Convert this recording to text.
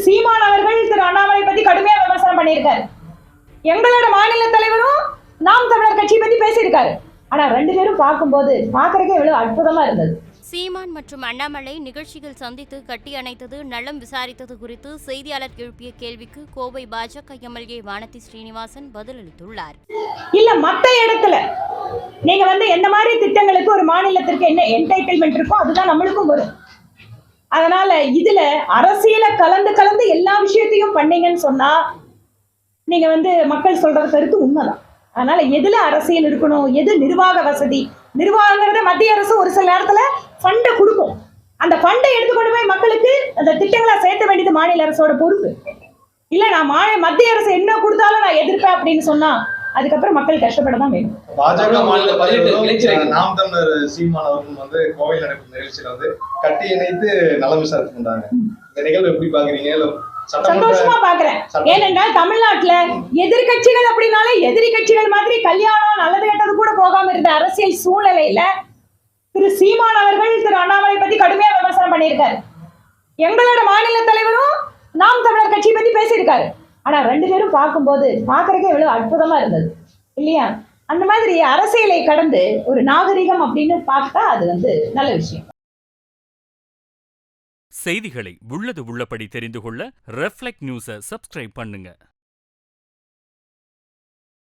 சீமான் அவர்கள் திரு அண்ணாமலை பத்தி கடுமையா விமர்சனம் பண்ணியிருக்காரு. எங்களோட மாநில தலைவரும் நாம் தமிழர் கட்சி பத்தி பேசியிருக்காரு. ஆனா ரெண்டு பேரும் பார்க்கும்போது பார்க்கறதுக்கே எவ்வளவு அற்புதமா இருந்தது. சீமான் மற்றும் அண்ணாமலை நிகழ்ச்சியில் சந்தித்து கட்டி அணைத்தது, நலம் விசாரித்தது குறித்து செய்தியாளர் எழுப்பிய கேள்விக்கு கோவை பாஜக எம்எல்ஏ வானதி ஸ்ரீனிவாசன் பதிலளித்துள்ளார். இல்ல மத்த இடத்துல நீங்க எந்த மாதிரி திட்டங்களுக்கு ஒரு மாநிலத்திற்கு என்ன என்டைட்டில்மெண்ட் இருக்கோ அதுதான் நம்மளுக்கும் வரும். அதனால இதுல அரசியல கலந்து எல்லா விஷயத்தையும் பண்ணீங்கன்னு சொன்னா நீங்க மக்கள் சொல்றது கருத்து உண்மைதான். அதனால எதுல அரசியல் இருக்கணும், எது நிர்வாக வசதி, நிர்வாகங்கிறத மத்திய அரசு ஒரு சில நேரத்துல ஃபண்டை கொடுக்கும். அந்த ஃபண்டை எடுத்துக்கொண்டு போய் மக்களுக்கு அந்த திட்டங்களை சேர்த்த வேண்டியது மாநில அரசோட பொறுப்பு. இல்ல நான் மத்திய அரசு என்ன கொடுத்தாலும் நான் எதிர்ப்பேன் அப்படின்னு சொன்னா அதுக்கப்புறம் மக்கள் கஷ்டப்பட தான் வேணும். பாஜக மாநில தலைவர் நாம் தமிழர் சீமான் அவர்கள் கோவையில் நடக்கும் நிகழ்ச்சியில கட்டி இணைத்து நலம் விசாரித்து கொண்டாங்க. இந்த நிகழ்வு எப்படி பாக்குறீங்க? சந்தோஷமா பாக்குறேன். ஏனென்றால் தமிழ்நாட்டுல எதிர்கட்சிகள் அப்படின்னாலே எதிரி கட்சிகள் மாதிரி கல்யாணம் நல்லது கெட்டது கூட போகாம இருந்த அரசியல் சூழ்நிலையில திரு சீமான் அவர்கள் திரு அண்ணாமலை பத்தி கடுமையா விமர்சனம் பண்ணியிருக்காரு. எங்களோட மாநில தலைவரும் நாம் தமிழர் கட்சி பத்தி பேசியிருக்காரு. ஆனா ரெண்டு பேரும் பார்க்கும்போது பார்க்கறதுக்கே எவ்வளவு அற்புதமா இருந்தது இல்லையா? அந்த மாதிரி அரசியலை கடந்து ஒரு நாகரிகம் அப்படின்னு பார்த்தா அது நல்ல விஷயம். செய்திகளை உள்ளது உள்ளபடி தெரிந்து கொள்ள ரெஃப்ளெக்ட் நியூஸை சப்ஸ்கிரைப் பண்ணுங்க.